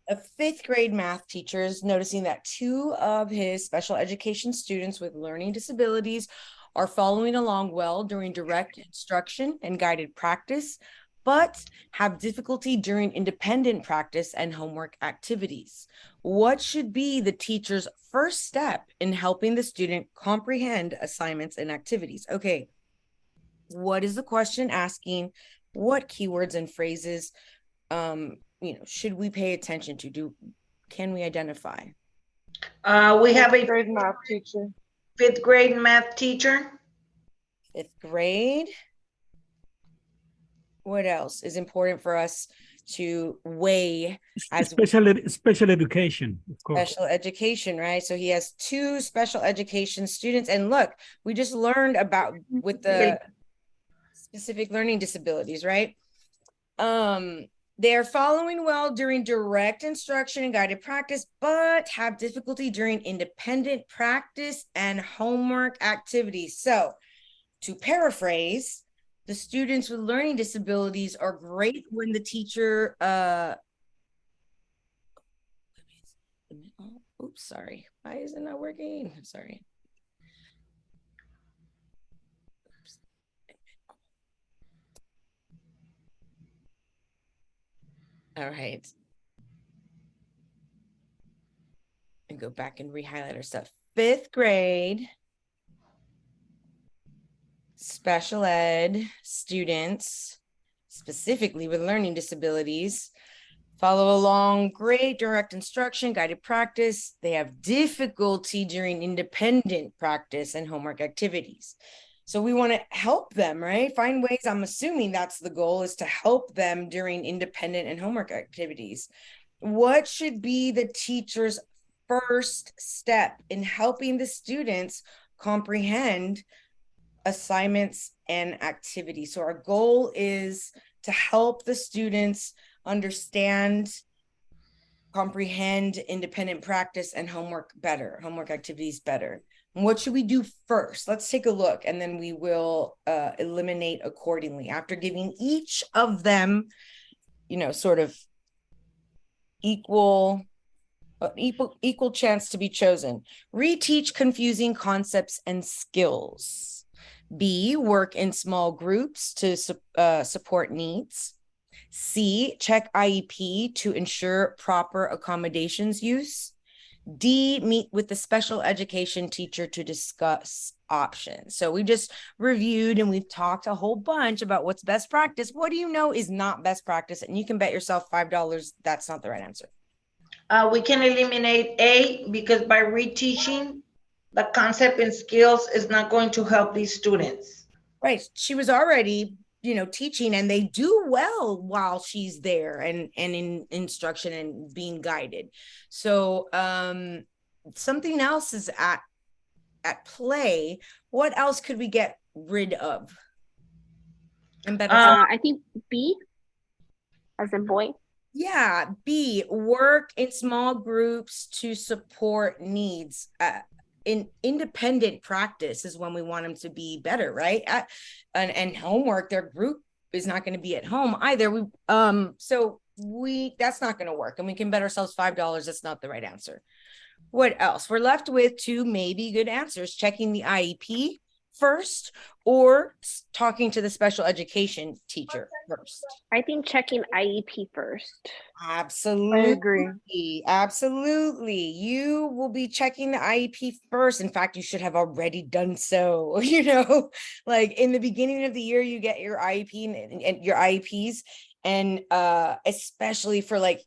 A fifth grade math teacher is noticing that two of his special education students with learning disabilities are following along well during direct instruction and guided practice, but have difficulty during independent practice and homework activities. What should be the teacher's first step in helping the student comprehend assignments and activities? Okay, what is the question asking? What keywords and phrases should we pay attention to? Can we identify? We have Fifth a grade math teacher. fifth grade math teacher. Fifth grade. What else is important for us to weigh as special education, of course. special education, right? So he has two special education students. And look, we just learned about with the specific learning disabilities, right? They are following well during direct instruction and guided practice, but have difficulty during independent practice and homework activities. So, to paraphrase, the students with learning disabilities are great when the teacher, oops, sorry. Why is it not working? I'm sorry. All right. And go back and re-highlight our stuff. Fifth grade special ed students, specifically with learning disabilities, follow along great direct instruction, guided practice. They have difficulty during independent practice and homework activities. So we want to help them, right? Find ways. I'm assuming that's the goal, is to help them during independent and homework activities. What should be the teacher's first step in helping the students comprehend assignments and activities? So our goal is to help the students understand, comprehend independent practice and homework activities better. And what should we do first? Let's take a look, and then we will eliminate accordingly after giving each of them, sort of equal chance to be chosen. Reteach confusing concepts and skills. B, work in small groups to support needs. C, check IEP to ensure proper accommodations use. D, meet with the special education teacher to discuss options. So we just reviewed and we've talked a whole bunch about what's best practice. What do you know is not best practice? And you can bet yourself $5 that's not the right answer. We can eliminate A, because by reteaching the concept and skills is not going to help these students. Right. She was already teaching, and they do well while she's there and in instruction and being guided. So something else is at play. What else could we get rid of? And better I think B, as in boy. Yeah, B, work in small groups to support needs. In independent practice is when we want them to be better, right? And homework, their group is not going to be at home either. So that's not going to work, and we can bet ourselves $5 that's not the right answer. What else? We're left with two maybe good answers: checking the IEP first, or talking to the special education teacher first. I think checking IEP first. Absolutely. I agree. Absolutely. You will be checking the IEP first. In fact, you should have already done so. Like in the beginning of the year, you get your IEP and your IEPs. And especially for like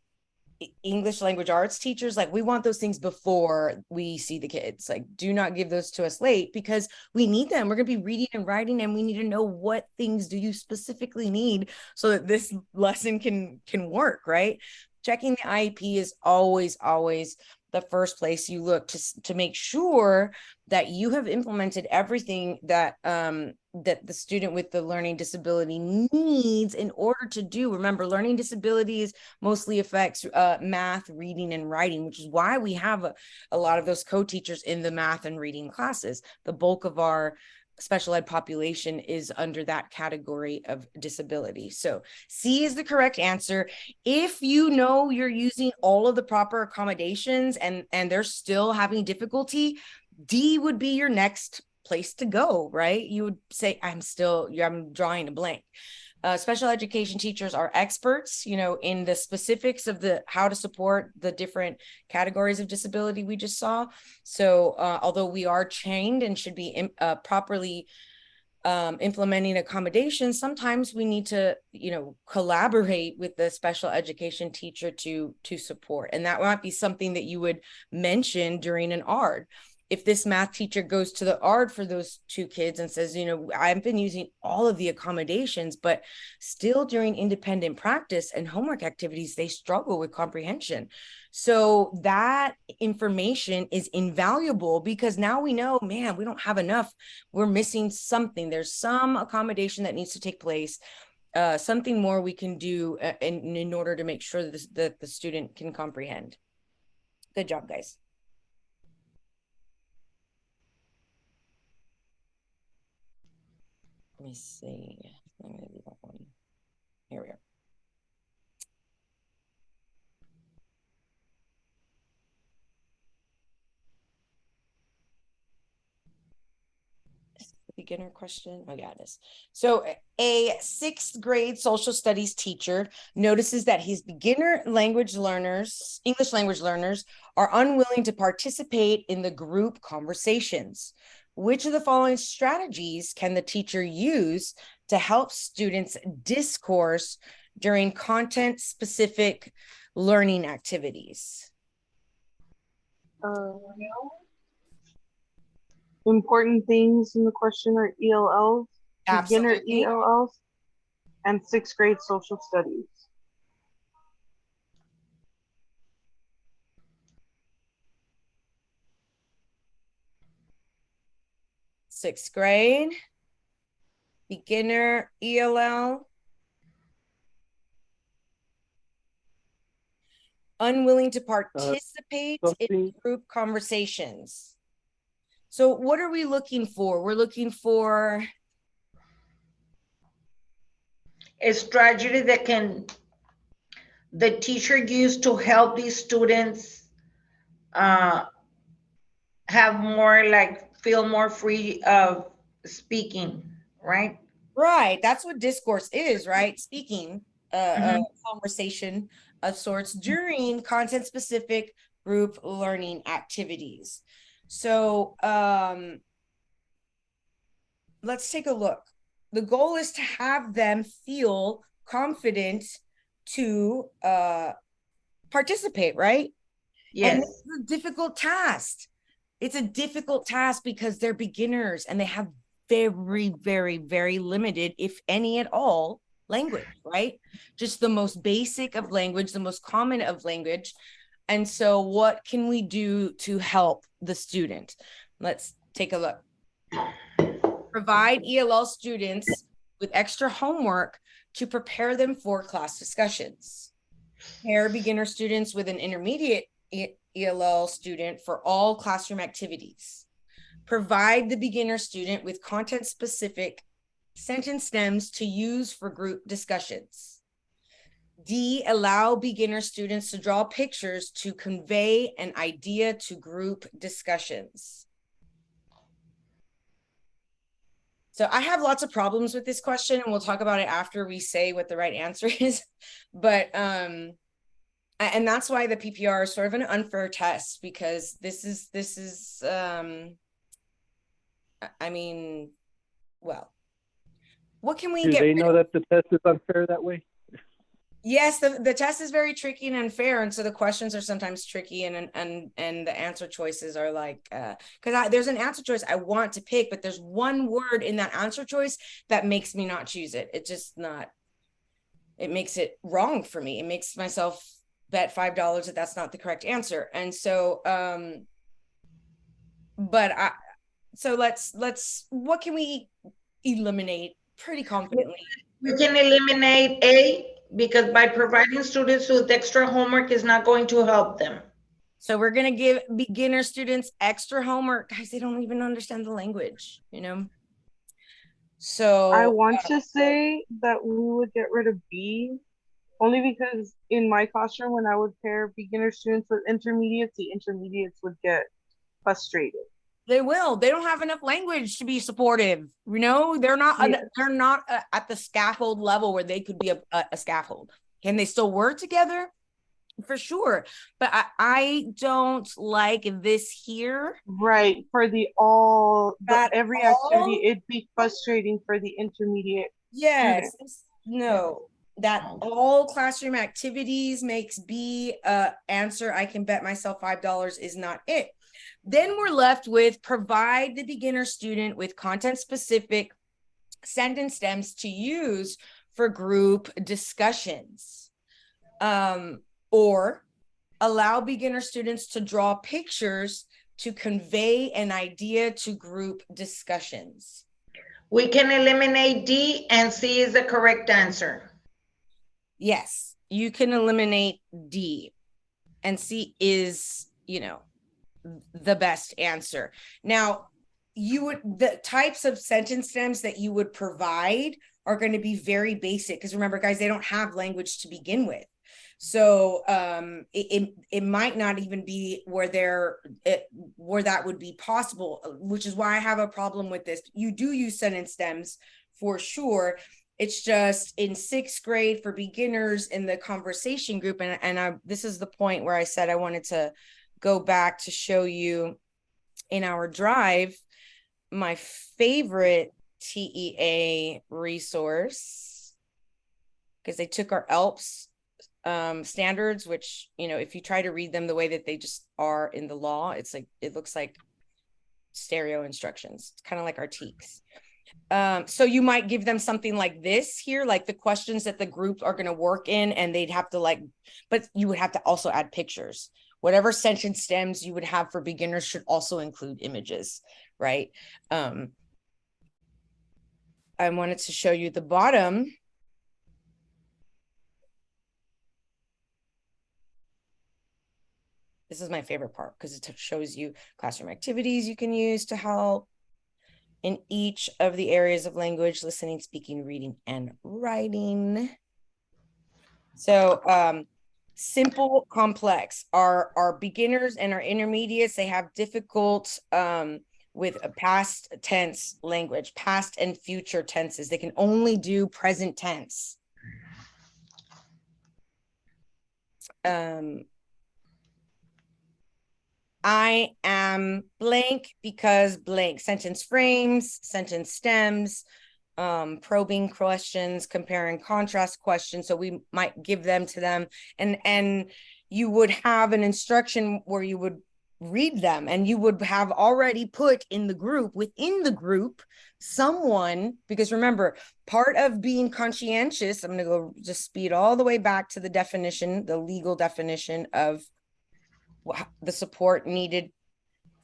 English language arts teachers, like we want those things before we see the kids. Like, do not give those to us late, because we need them. We're going to be reading and writing, and we need to know what things do you specifically need so that this lesson can work, right? Checking the IEP is always the first place you look to make sure that you have implemented everything that that the student with the learning disability needs in order to do. Remember, learning disabilities mostly affects math, reading, and writing, which is why we have a lot of those co-teachers in the math and reading classes. The bulk of our special ed population is under that category of disability. So C is the correct answer. If you know you're using all of the proper accommodations and they're still having difficulty, D would be your next place to go, right? You would say, I'm drawing a blank. Special education teachers are experts, in the specifics of how to support the different categories of disability we just saw. So although we are trained and should be properly implementing accommodations, sometimes we need to, collaborate with the special education teacher to support. And that might be something that you would mention during an ARD. If this math teacher goes to the ARD for those two kids and says, I've been using all of the accommodations, but still during independent practice and homework activities, they struggle with comprehension. So that information is invaluable because now we know, man, we don't have enough. We're missing something. There's some accommodation that needs to take place. Something more we can do in order to make sure that the student can comprehend. Good job, guys. Let me see. I'm going to do that one. Here we are. Beginner question. Oh yeah, it is. So a 6th grade social studies teacher notices that his beginner English language learners are unwilling to participate in the group conversations. Which of the following strategies can the teacher use to help students discourse during content-specific learning activities? Important things in the question are ELLs, beginner Absolutely. ELLs, and 6th grade social studies. Sixth grade, beginner ELL, unwilling to participate in group conversations. So what are we looking for? We're looking for a strategy that the teacher use to help these students have more, feel more free of speaking, right? Right. That's what discourse is, right? Speaking, a conversation of sorts during content-specific group learning activities. So let's take a look. The goal is to have them feel confident to participate, right? Yes. And it's a difficult task. It's a difficult task because they're beginners and they have very, very, very limited, if any at all, language, right? Just the most basic of language, the most common of language. And so what can we do to help the student? Let's take a look. Provide ELL students with extra homework to prepare them for class discussions. Pair beginner students with an intermediate ELL student for all classroom activities. Provide the beginner student with content-specific sentence stems to use for group discussions. D, allow beginner students to draw pictures to convey an idea to group discussions. So I have lots of problems with this question, and we'll talk about it after we say what the right answer is. But and that's why the PPR is sort of an unfair test, because this is I mean, well, what can we Do get they rid know of? that the test is unfair that way? Yes, the test is very tricky and unfair, and so the questions are sometimes tricky, and the answer choices are like, because there's an answer choice I want to pick, but there's one word in that answer choice that makes me not choose it. It just not, it makes it wrong for me. It makes myself bet $5 that that's not the correct answer, and so so let's what can we eliminate pretty confidently? We can eliminate A because by providing students with extra homework is not going to help them. So we're going to give beginner students extra homework. Guys, they don't even understand the language, you know? So I want to say that we would get rid of B, only because in my classroom, when I would pair beginner students with intermediates, the intermediates would get frustrated. they will. They don't have enough language to be supportive. You know, they're not. Yes. They're not at the scaffold level where they could be a scaffold. Can they still work together? For sure, but I don't like this here. Right. For That every all- activity, it'd be frustrating for the intermediate. Yes, no, that all classroom activities makes B answer. I can bet myself $5 is not it. Then we're left with provide the beginner student with content specific sentence stems to use for group discussions. Or allow beginner students to draw pictures to convey an idea to group discussions. We can eliminate D, and C is the correct answer. Yes, you can eliminate D, and C is, the best answer. Now, the types of sentence stems that you would provide are going to be very basic, because remember, guys, they don't have language to begin with. So it might not even be where that would be possible, which is why I have a problem with this. You do use sentence stems for sure. It's just in 6th grade for beginners in the conversation group. And this is the point where I said I wanted to go back to show you in our drive my favorite TEA resource, because they took our ELPS standards, which, if you try to read them the way that they just are in the law, it looks like stereo instructions. It's kind of like our TEKS. So you might give them something like this here, like the questions that the group are going to work in, and they'd have to but you would have to also add pictures. Whatever sentence stems you would have for beginners should also include images, right? I wanted to show you the bottom. This is my favorite part, because it shows you classroom activities you can use to help in each of the areas of language: listening, speaking, reading, and writing. So simple, complex. Our beginners and our intermediates, they have difficult with a past tense language, past and future tenses. They can only do present tense. I am blank because blank. Sentence frames, sentence stems, probing questions, compare and contrast questions. So we might give them to them, and you would have an instruction where you would read them, and you would have already put in the group, within the group, someone, because remember, part of being conscientious, I'm going to go just speed all the way back to the definition, the legal definition of the support needed.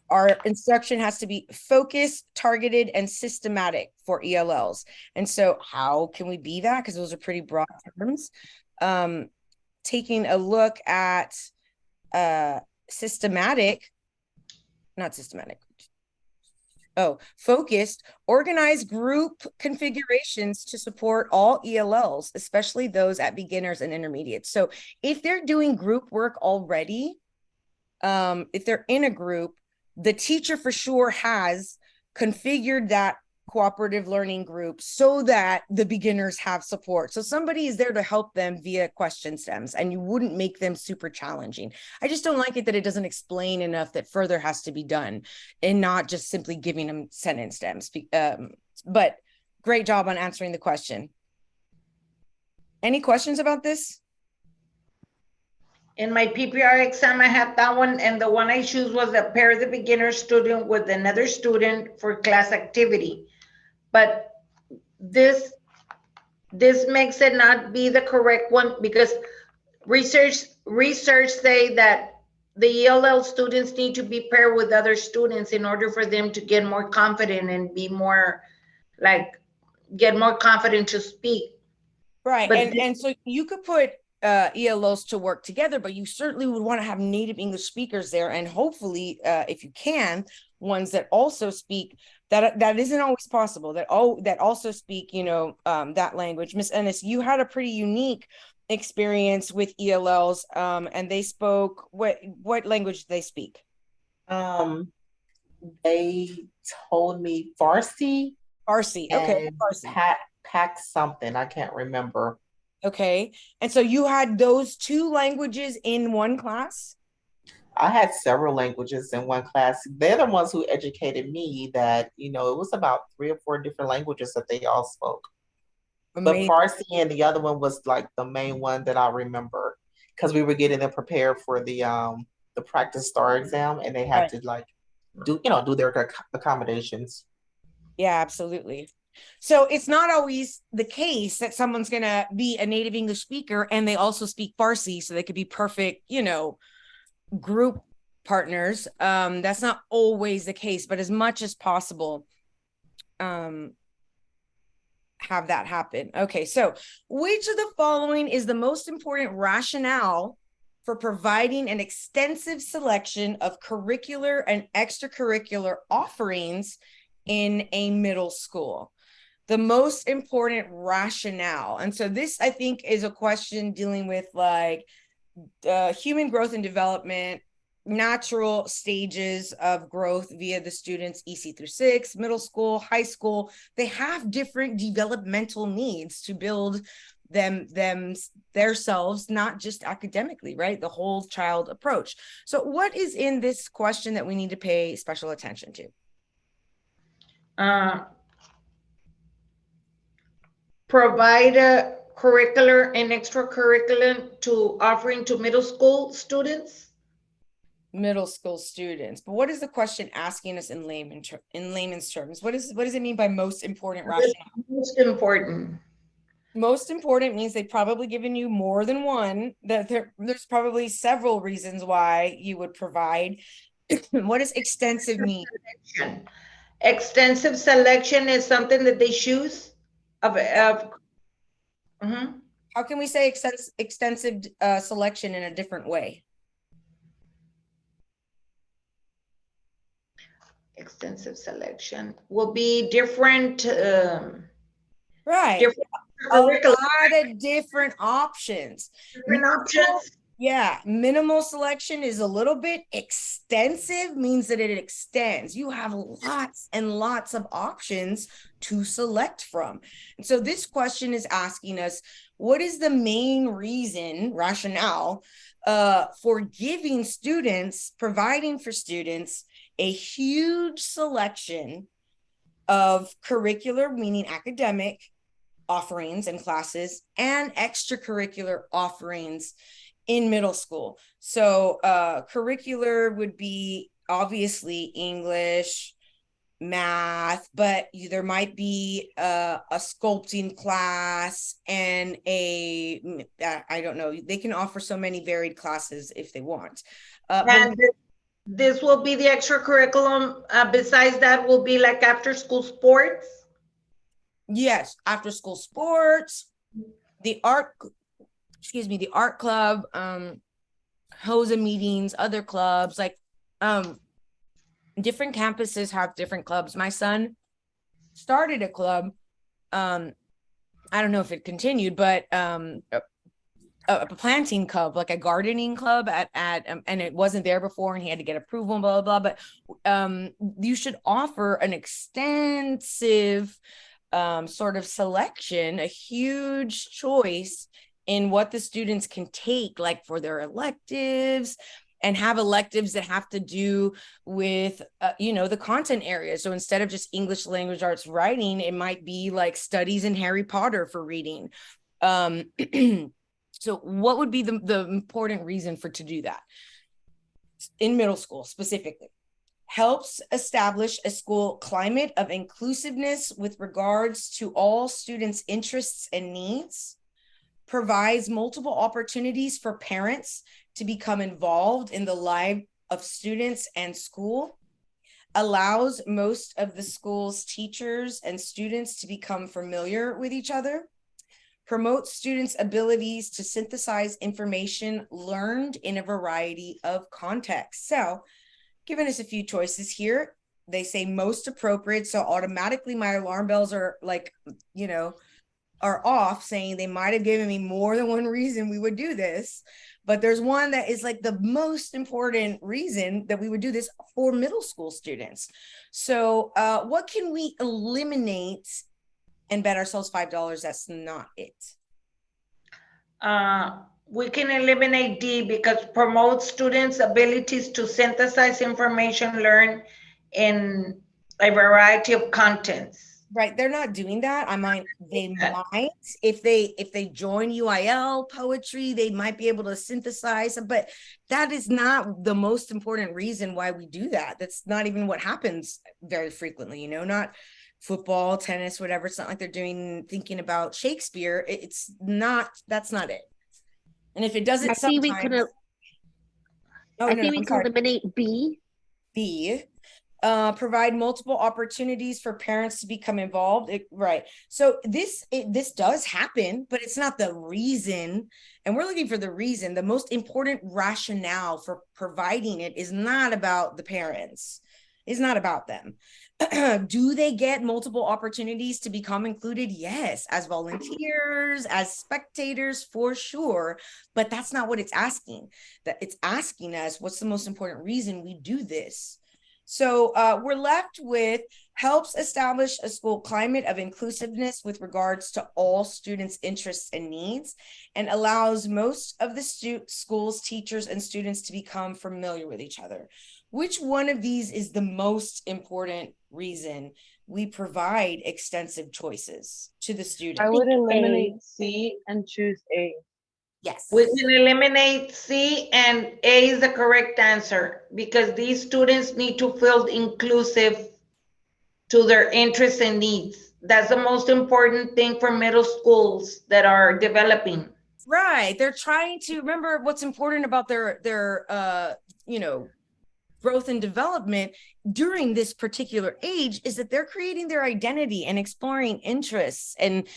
Our instruction has to be focused, targeted, and systematic for ELLs. And so how can we be that? Because those are pretty broad terms. Taking a look at focused, organized group configurations to support all ELLs, especially those at beginners and intermediates. So if they're doing group work already, if they're in a group, the teacher for sure has configured that cooperative learning group so that the beginners have support. So somebody is there to help them via question stems, and you wouldn't make them super challenging. I just don't like it that it doesn't explain enough that further has to be done, and not just simply giving them sentence stems. But great job on answering the question. Any questions about this? In my PPR exam, I had that one, and the one I choose was a pair the beginner student with another student for class activity. But this makes it not be the correct one, because research say that the ELL students need to be paired with other students in order for them to get more confident and be more get more confident to speak. Right. But and so you could put ELOs to work together, but you certainly would want to have native English speakers there, and hopefully, if you can, ones that also speak that isn't always possible, that also speak, that language. Miss Ennis, you had a pretty unique experience with ELLs, and they spoke what language did they speak? They told me Farsi Farsi. Okay, and Farsi. pack something. I can't remember. Okay, and so you had those two languages in one class? I had several languages in one class. They're the ones who educated me that, it was about 3 or 4 different languages that they all spoke. But Amazing. Farsi and the other one was like the main one that I remember because we were getting them prepared for the practice star exam, and they had Right. to like do their accommodations. Yeah, absolutely. So it's not always the case that someone's going to be a native English speaker and they also speak Farsi, so they could be perfect, group partners. That's not always the case, but as much as possible, have that happen. Okay, so which of the following is the most important rationale for providing an extensive selection of curricular and extracurricular offerings in a middle school? The most important rationale. And so this, I think, is a question dealing with like human growth and development, natural stages of growth via the students EC through 6, middle school, high school. They have different developmental needs to build themselves, not just academically, right? The whole child approach. So what is in this question that we need to pay special attention to? Provide a curricular and extracurricular to offering to middle school students. Middle school students. But what is the question asking us in layman's terms? What does it mean by most important rationale? Most important. Most important means they've probably given you more than one. That there's probably several reasons why you would provide. What does extensive mean? Extensive selection is something that they choose Mhm. How can we say extensive selection in a different way? Extensive selection will be different. Right. Different A lot of different options. Different options. Yeah, minimal selection is a little bit. Extensive means that it extends. You have lots and lots of options to select from. And so this question is asking us, what is the main rationale for providing for students a huge selection of curricular, meaning academic offerings and classes, and extracurricular offerings in middle school? So curricular would be obviously English, math, but there might be a sculpting class and I don't know, they can offer so many varied classes if they want. And this will be the extracurriculum. Besides that will be like after school sports. Yes, after school sports, the art club, HOSA meetings, other clubs, like different campuses have different clubs. My son started a club. I don't know if it continued, but a planting club, like a gardening club and it wasn't there before and he had to get approval and blah, blah, blah. But you should offer an extensive sort of selection, a huge choice in what the students can take, like for their electives, and have electives that have to do with, the content area. So instead of just English language arts writing, it might be like studies in Harry Potter for reading. So what would be the important reason to do that in middle school specifically? Helps establish a school climate of inclusiveness with regards to all students' interests and needs, provides multiple opportunities for parents to become involved in the life of students and school, allows most of the school's teachers and students to become familiar with each other, promotes students' abilities to synthesize information learned in a variety of contexts. So, giving us a few choices here. They say most appropriate. So automatically my alarm bells are like, are off, saying they might have given me more than one reason we would do this. But there's one that is like the most important reason that we would do this for middle school students. So what can we eliminate and bet ourselves $5 that's not it? We can eliminate D because promotes students' abilities to synthesize information learned in a variety of contents. Right, they're not doing that. They might if they join UIL poetry, they might be able to synthesize, but that is not the most important reason why we do that. That's not even what happens very frequently, not football, tennis, whatever. It's not like they're thinking about Shakespeare. That's not it. And if it doesn't, I think we can. I think we can eliminate B. Provide multiple opportunities for parents to become involved. Right. So this does happen, but it's not the reason. And we're looking for the reason. The most important rationale for providing it is not about the parents. It's not about them. Do they get multiple opportunities to become included? Yes, as volunteers, as spectators, for sure. But that's not what it's asking. That it's asking us, what's the most important reason we do this? So we're left with helps establish a school climate of inclusiveness with regards to all students' interests and needs, and allows most of the school's teachers and students to become familiar with each other. Which one of these is the most important reason we provide extensive choices to the student? I would eliminate C and choose A. Yes. We can eliminate C, and A is the correct answer because these students need to feel inclusive to their interests and needs. That's the most important thing for middle schools that are developing. Right. They're trying to remember what's important about their growth and development during this particular age is that they're creating their identity and exploring interests and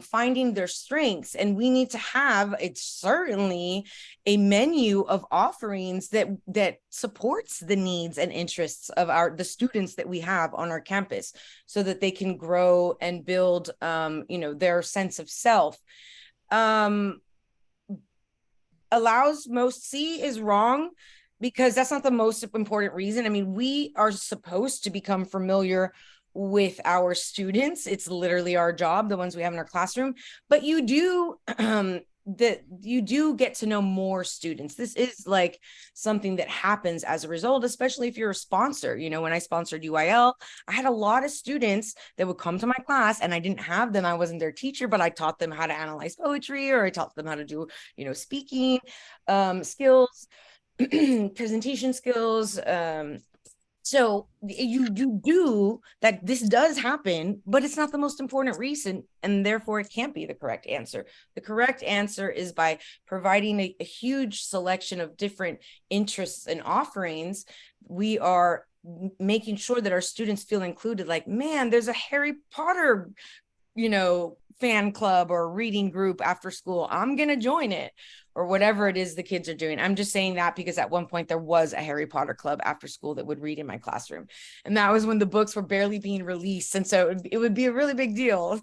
finding their strengths. And we need to have, it's certainly a menu of offerings that supports the needs and interests of the students that we have on our campus, so that they can grow and build their sense of self. Allows most. C is wrong, because that's not the most important reason. I mean, we are supposed to become familiar with our students. It's literally our job, the ones we have in our classroom. But you do get to know more students. This is like something that happens as a result, especially if you're a sponsor. When I sponsored UIL, I had a lot of students that would come to my class, and I didn't have them. I wasn't their teacher, but I taught them how to analyze poetry, or I taught them how to do, speaking skills, presentation skills. So you do that. This does happen, but it's not the most important reason, and therefore it can't be the correct answer. The correct answer is by providing a huge selection of different interests and offerings. We are making sure that our students feel included. Like, man, there's a Harry Potter fan club or reading group after school. I'm gonna join it, or whatever it is the kids are doing. I'm just saying that because at one point there was a Harry Potter club after school that would read in my classroom, and that was when the books were barely being released, and so it would be a really big deal.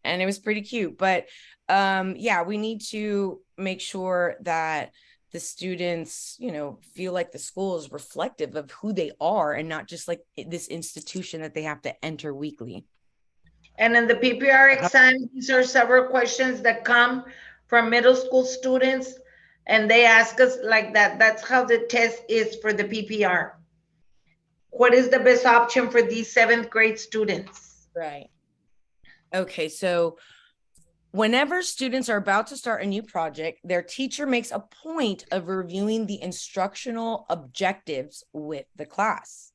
And it was pretty cute. But we need to make sure that the students feel like the school is reflective of who they are, and not just like this institution that they have to enter weekly. And in the PPR exam, these are several questions that come from middle school students, and they ask us like that. That's how the test is for the PPR. What is the best option for these 7th grade students? Right. Okay, so whenever students are about to start a new project, their teacher makes a point of reviewing the instructional objectives with the class.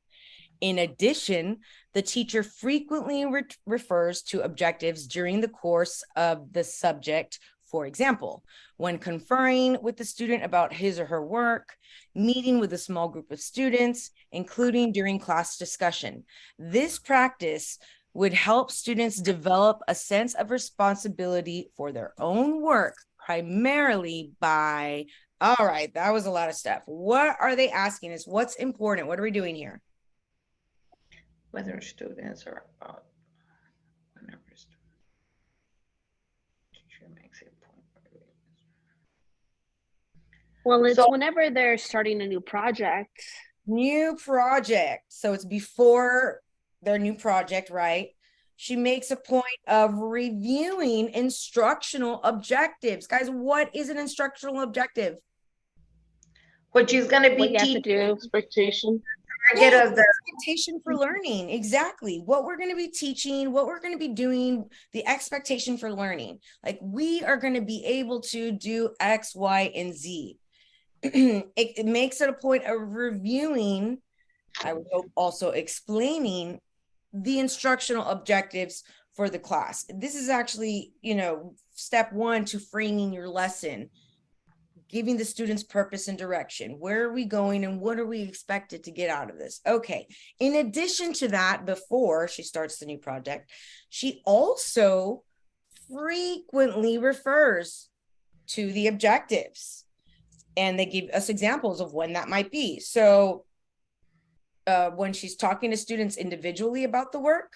In addition, the teacher frequently refers to objectives during the course of the subject. For example, when conferring with the student about his or her work, meeting with a small group of students, including during class discussion. This practice would help students develop a sense of responsibility for their own work, primarily by, all right, that was a lot of stuff. What are they asking us? What's important? What are we doing here? Whether students are about whenever teacher makes a point. Well, it's So- whenever they're starting a new project. New project. So it's before their new project, right? She makes a point of reviewing instructional objectives. Guys, what is an instructional objective? Which is going to What be you have to teaching do. Expectation. target Yeah, of the expectation for learning. Exactly. What we're going to be teaching, what we're going to be doing, the expectation for learning. Like we are going to be able to do X, Y, and Z. It makes it a point of reviewing, I would hope also explaining the instructional objectives for the class. This is actually, step one to framing your lesson, giving the students purpose and direction. Where are we going and what are we expected to get out of this? Okay. In addition to that, before she starts the new project, she also frequently refers to the objectives. And they give us examples of when that might be. So when she's talking to students individually about the work,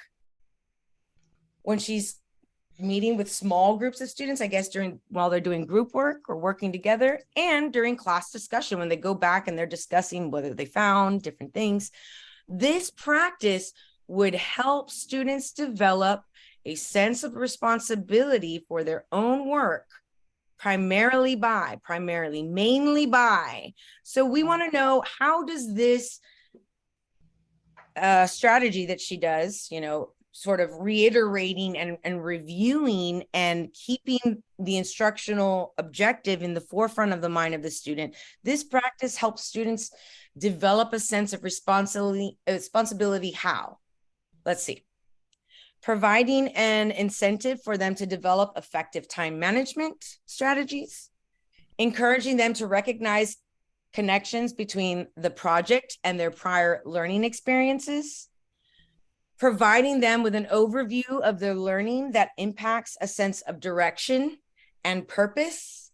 when she's meeting with small groups of students, I guess while they're doing group work or working together, and during class discussion, when they go back and they're discussing whether they found different things. This practice would help students develop a sense of responsibility for their own work, mainly by. So we want to know, how does this strategy that she does, sort of reiterating and reviewing and keeping the instructional objective in the forefront of the mind of the student. This practice helps students develop a sense of responsibility. How? Let's see. Providing an incentive for them to develop effective time management strategies, encouraging them to recognize connections between the project and their prior learning experiences, providing them with an overview of their learning that impacts a sense of direction and purpose,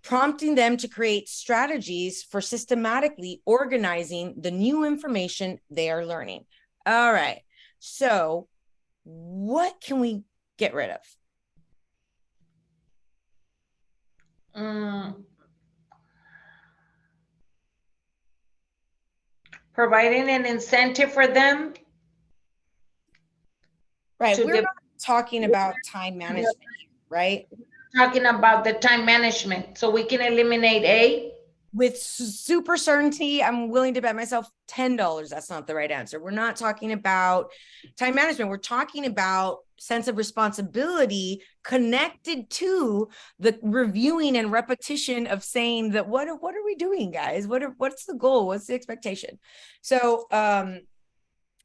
prompting them to create strategies for systematically organizing the new information they are learning. All right, so what can we get rid of? Providing an incentive for them. Right, we're not talking about time management, right? Talking about the time management. So we can eliminate A. With super certainty, I'm willing to bet myself $10 that's not the right answer. We're not talking about time management. We're talking about sense of responsibility connected to the reviewing and repetition of saying that what are we doing, guys? What's the goal? What's the expectation? So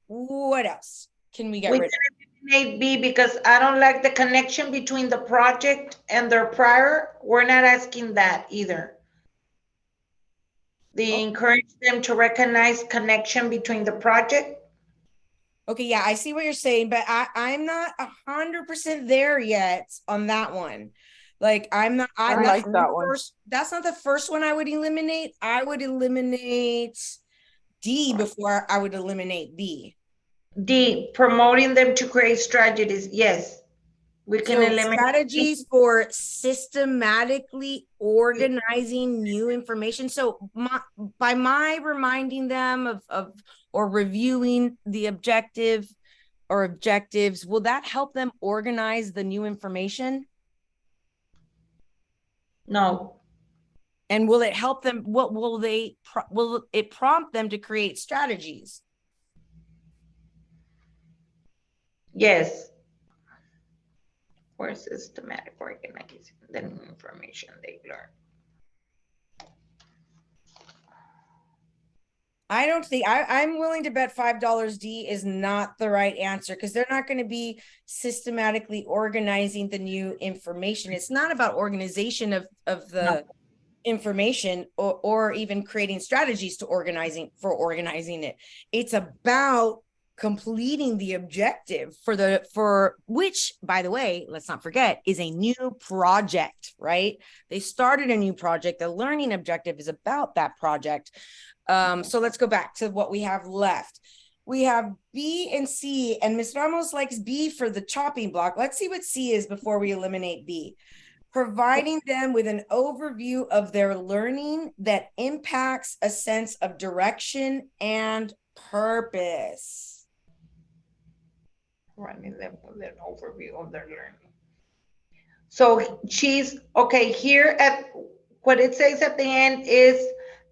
what else can we get rid of? Eliminate B because I don't like the connection between the project and their prior. We're not asking that either. They encourage them to recognize connection between the project. Okay, yeah, I see what you're saying, but I'm not 100% there yet on that one. Like I like that one. That's not the first one I would eliminate. I would eliminate D before I would eliminate B. D, promoting them to create strategies. Yes, we can eliminate strategies for systematically organizing new information. So by my reminding them of or reviewing the objective or objectives, will that help them organize the new information? No. And will it help them? What will it prompt them to create strategies? Yes. Or systematic organizing the new information they learn. I don't think I'm willing to bet $5 D is not the right answer, because they're not going to be systematically organizing the new information. It's not about organization of the information or even creating strategies to organizing it. It's about completing the objective for which, by the way, let's not forget, is a new project, right? They started a new project. The learning objective is about that project. So let's go back to what we have left. We have B and C, and Ms. Ramos likes B for the chopping block. Let's see what C is before we eliminate B. Providing them with an overview of their learning that impacts a sense of direction and purpose. Running them with an overview of their learning. So she's, okay, here at what it says at the end is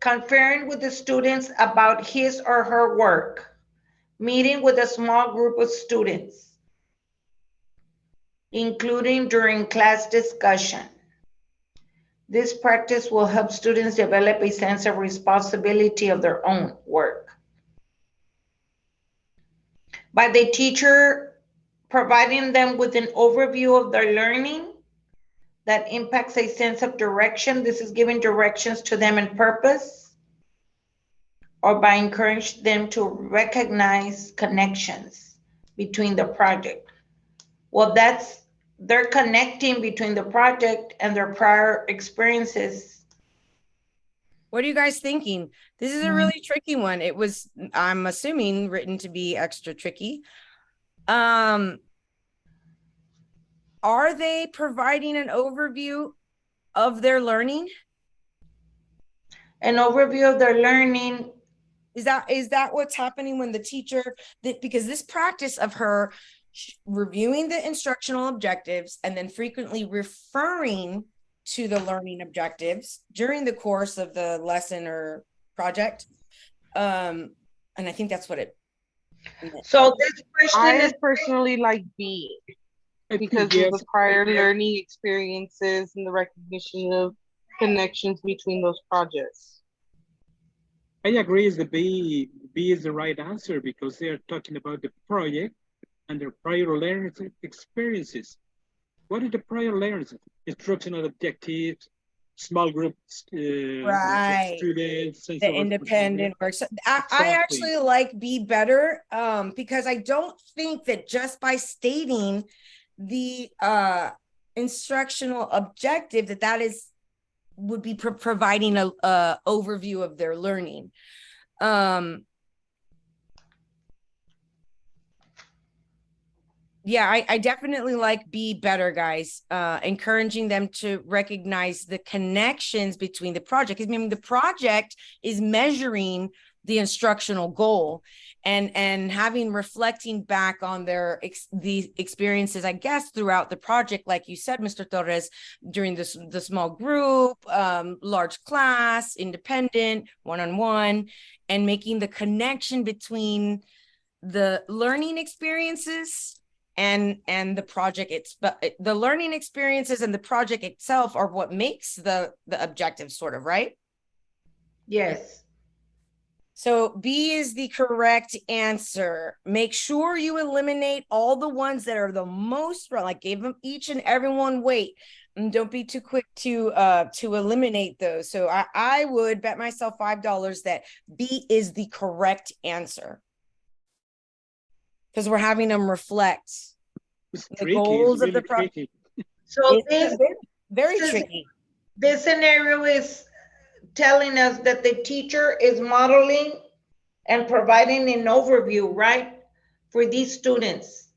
conferring with the students about his or her work, meeting with a small group of students, including during class discussion. This practice will help students develop a sense of responsibility of their own work. By the teacher providing them with an overview of their learning that impacts a sense of direction. This is giving directions to them and purpose, or by encouraging them to recognize connections between the project. Well, they're connecting between the project and their prior experiences. What are you guys thinking? This is a really tricky one. It was, I'm assuming, written to be extra tricky. Are they providing an overview of their learning? An overview of their learning. Is that what's happening when the teacher, because this practice of her reviewing the instructional objectives and then frequently referring to the learning objectives during the course of the lesson or project. And I think that's what it meant. So this question is personally like B, because of the prior learning experiences and the recognition of connections between those projects. I agree is the B is the right answer because they are talking about the project and their prior learning experiences. What are the prior learnings? Instructional objectives, small groups, Right. students, The independent work. So I actually like B better because I don't think that just by stating the instructional objective that would be providing a overview of their learning. Yeah, I definitely like B better, guys. Encouraging them to recognize the connections between the project. I mean, the project is measuring the instructional goal and having reflecting back on the experiences, I guess, throughout the project, like you said, Mr. Torres, during the small group, large class, independent, one-on-one, and making the connection between the learning experiences and the project. But the learning experiences and the project itself are what makes the objective, sort of, right? Yes. So B is the correct answer. Make sure you eliminate all the ones that are the most, like give them each and everyone weight, and don't be too quick to eliminate those. So I would bet myself $5 that B is the correct answer, because we're having them reflect the goals of the project. So it's very tricky. This scenario is telling us that the teacher is modeling and providing an overview, right, for these students.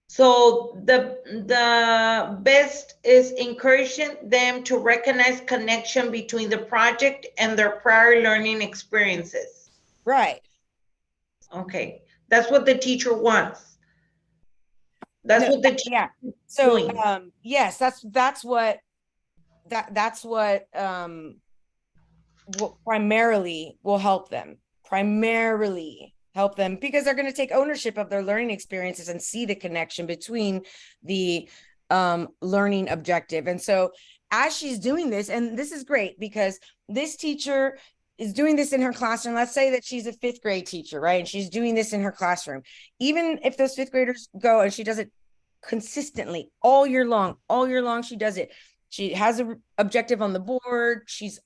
So the best is encouraging them to recognize connection between the project and their prior learning experiences. Right. Okay, that's what the teacher wants. That's what the teacher. Yeah. So yes, that's what primarily will help them. Because they're going to take ownership of their learning experiences and see the connection between the learning objective. And so as she's doing this, and this is great because this teacher is doing this in her classroom. Let's say that she's a 5th grade teacher, right? And she's doing this in her classroom. Even if those 5th graders go and she does it consistently all year long, she does it. She has an objective on the board. She's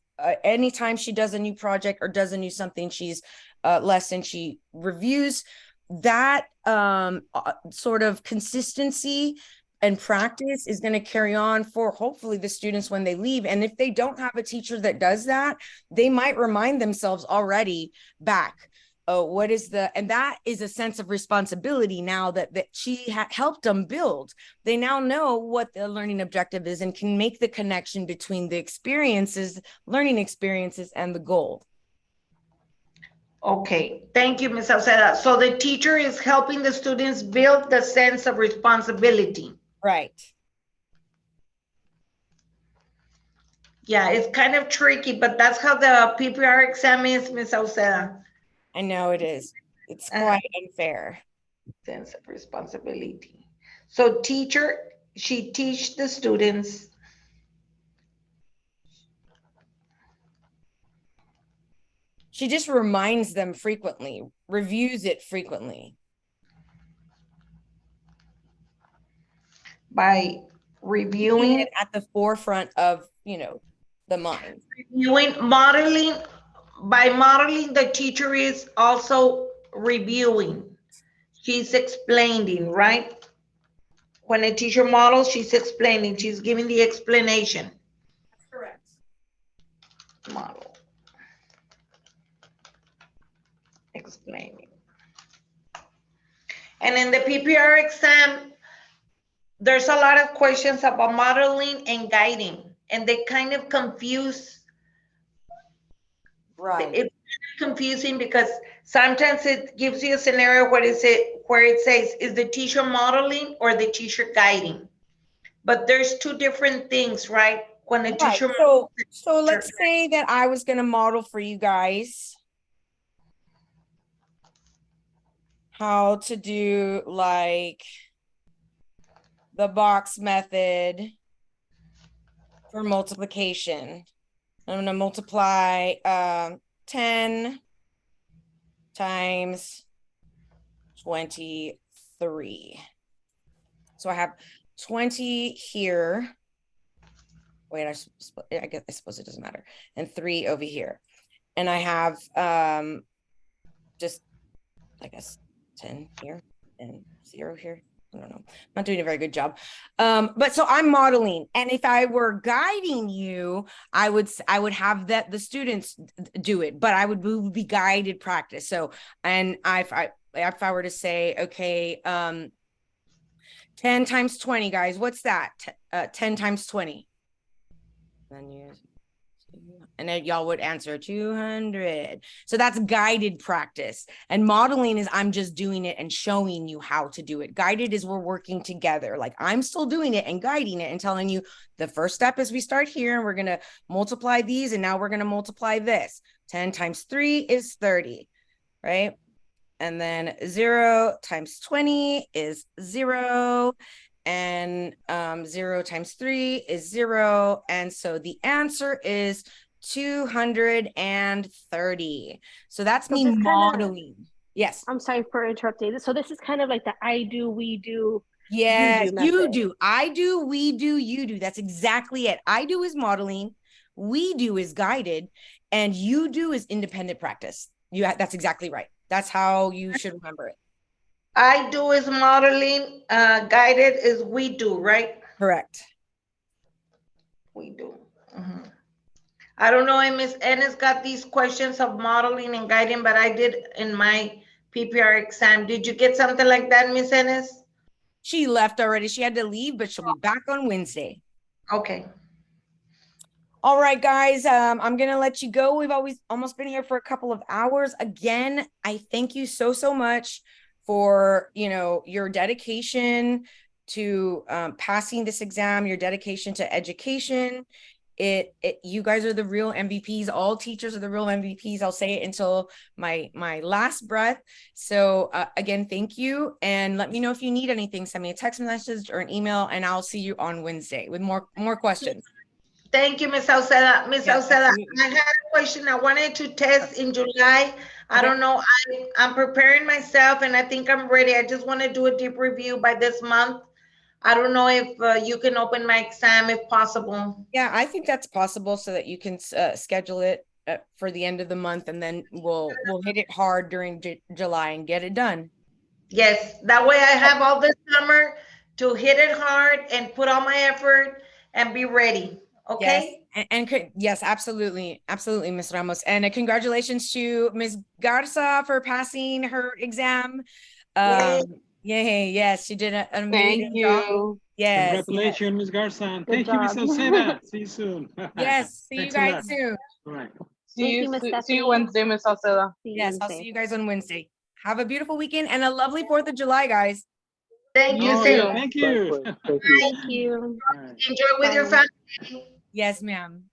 anytime she does a new project or does a new something, she's lesson, she reviews that sort of consistency and practice is going to carry on for hopefully the students when they leave. And if they don't have a teacher that does that, they might remind themselves already back, oh, what is the, and that is a sense of responsibility now that she helped them build. They now know what the learning objective is and can make the connection between the experiences, learning experiences, and the goal. Okay, thank you, Ms. Sauceda. So the teacher is helping the students build the sense of responsibility. Right. Yeah, it's kind of tricky, but that's how the PPR exam is, Ms. Sauceda. I know it is. It's quite unfair. Sense of responsibility. So teacher, she teach the students. She just reminds them frequently, reviews it frequently. By reviewing it at the forefront of, you know, the mind. Modeling, by modeling, the teacher is also reviewing. She's explaining, right? When a teacher models, she's explaining, she's giving the explanation. That's correct. Model. Explaining. And in the PPR exam, there's a lot of questions about modeling and guiding, and they kind of confuse. Right. It's confusing because sometimes it gives you a scenario where it says, is the teacher modeling or the teacher guiding? But there's two different things, right? When the teacher so let's say that I was going to model for you guys how to do like the box method for multiplication. I'm going to multiply 10 times 23. So I have 20 here. Wait, I suppose it doesn't matter. And 3 over here. And I have just, I guess, 10 here and 0 here. I don't know. I'm not doing a very good job. But so I'm modeling. And if I were guiding you, I would have the students do it, but I would be guided practice. So, and if I were to say, okay, 10 times 20, guys, what's that? 10 times 20. And then y'all would answer 200. So that's guided practice. And modeling is I'm just doing it and showing you how to do it. Guided is we're working together. Like I'm still doing it and guiding it and telling you the first step is we start here and we're going to multiply these. And now we're going to multiply this. 10 times 3 is 30, right? And then 0 times 20 is 0. And 0 times 3 is 0. And so the answer is 230. So that's me modeling. Yes. I'm sorry for interrupting. So this is kind of like the I do, we do. Yes, you do. I do, we do, you do. That's exactly it. I do is modeling. We do is guided. And you do is independent practice. That's exactly right. That's how you should remember it. I do is modeling, guided is we do, right? Correct. We do. Mm-hmm. I don't know if Ms. Ennis got these questions of modeling and guiding, but I did in my PPR exam. Did you get something like that, Ms. Ennis? She left already. She had to leave, but she'll be back on Wednesday. Okay. All right, guys, I'm going to let you go. We've almost been here for a couple of hours. Again, I thank you so much for, you know, your dedication to passing this exam, your dedication to education. You guys are the real MVPs. All teachers are the real MVPs. I'll say it until my last breath. So again, thank you. And let me know if you need anything. Send me a text message or an email, and I'll see you on Wednesday with more questions. Thank you, Ms. Sauceda. Ms. Sauceda, I had a question. I wanted to test in July. I don't know. I'm preparing myself, and I think I'm ready. I just want to do a deep review by this month. I don't know if you can open my exam if possible. Yeah, I think that's possible so that you can schedule it for the end of the month, and then we'll hit it hard during July and get it done. Yes, that way I have all this summer to hit it hard and put all my effort and be ready. Okay? Yes, yes, absolutely, absolutely, Ms. Ramos, and congratulations to Ms. Garza for passing her exam. Yay. Yay, yes, she did an Thank amazing job. you. Yes, Congratulations, Ms. Garza. Good Thank you, Ms. job. Sauceda. See you soon. yes. See you Thanks a guys lot. soon. All right. Thank you, Miss See Stephanie. you Wednesday, Miss Sauceda. See you Yes, I'll see Wednesday. you guys on Wednesday. Have a beautiful weekend and a lovely 4th of July, guys. Thank you, Oh, same. yeah, thank you. Likewise. Thank you. Thank you. All right. Enjoy with your Bye. family. Yes, ma'am.